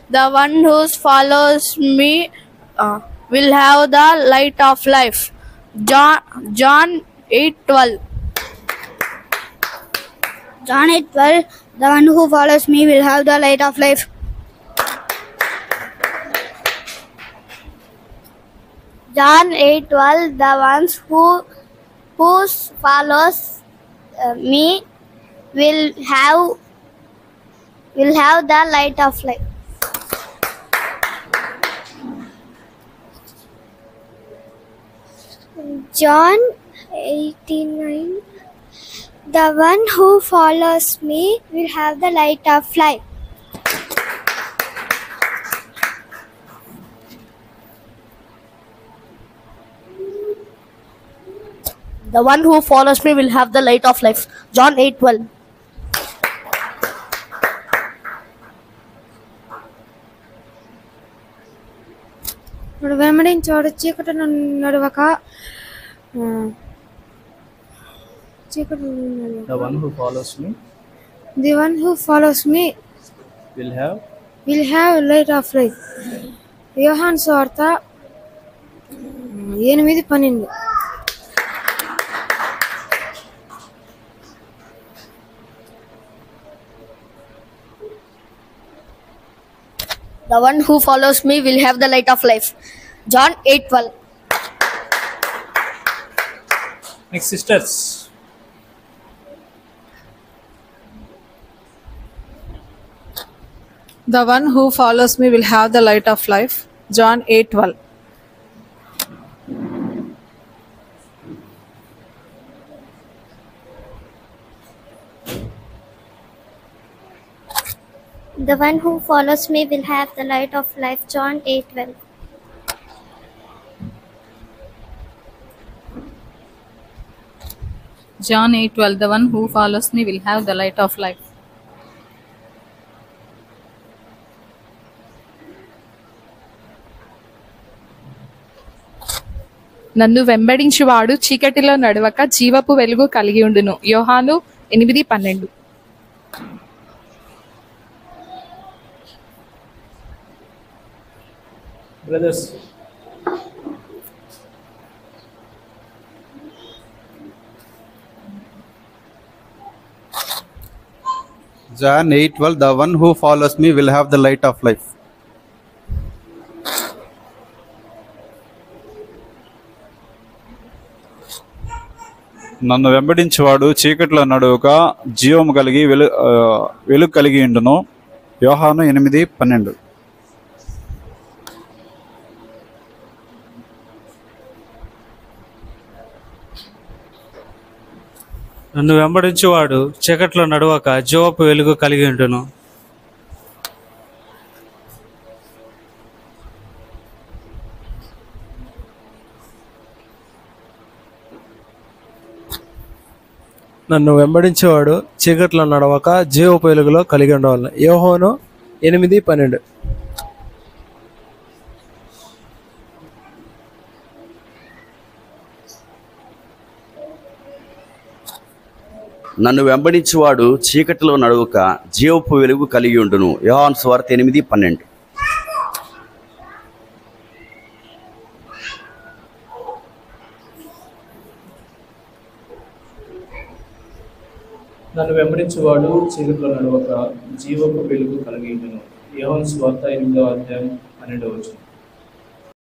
The one who follows me will have the light of life. John 8:12. John 8:12. The one who follows me will have the light of life. John 8:12. The ones who follows me will have the light of life. John 18:9. The one who follows me will have the light of life. The one who follows me will have the light of life. John 8:12. వెంబడించేవాడు చీకటిలో నడవక The one who follows me The one who follows me will have light of life. యోహాను సువార్త 8:12. The one who follows me will have the light of life. John 8:12. next sisters. The one who follows me will have the light of life. John 8:12. The one who follows me will have the light of life. John 8:12. John 8:12. The one who follows me will have the light of life. నన్ను వెంబడించువాడు చీకటిలో నడవక జీవపు వెలుగు కలిగి ఉండును. యోహాను 8:12. Brothers, John 8:12. The one who follows me will have the light of life. నన్ను వెంబడించేవాడు చీకట్లో నడువక జీవము కలిగి వెలుగు కలిగి ఉండును. యోహాను 8:12. నన్ను వెంబడించువాడు చీకట్లో నడవక జీవపు వెలుగు కలిగి ఉండును. నన్ను వెంబడించేవాడు చీకట్లో నడవక జీవపు వెలుగులో కలిగి ఉండవాలి. యోహాను 8:12. నన్ను వెంబడించువాడు చీకటిలో నడువక జీవపు వెలుగు కలిగి ఉండును. యోహాను సువార్త 8:12. నన్ను వెంబడించువాడు చీకటిలో నడవక జీవపు వెలుగు కలిగి ఉండును. యోహాను సువార్త 8:12.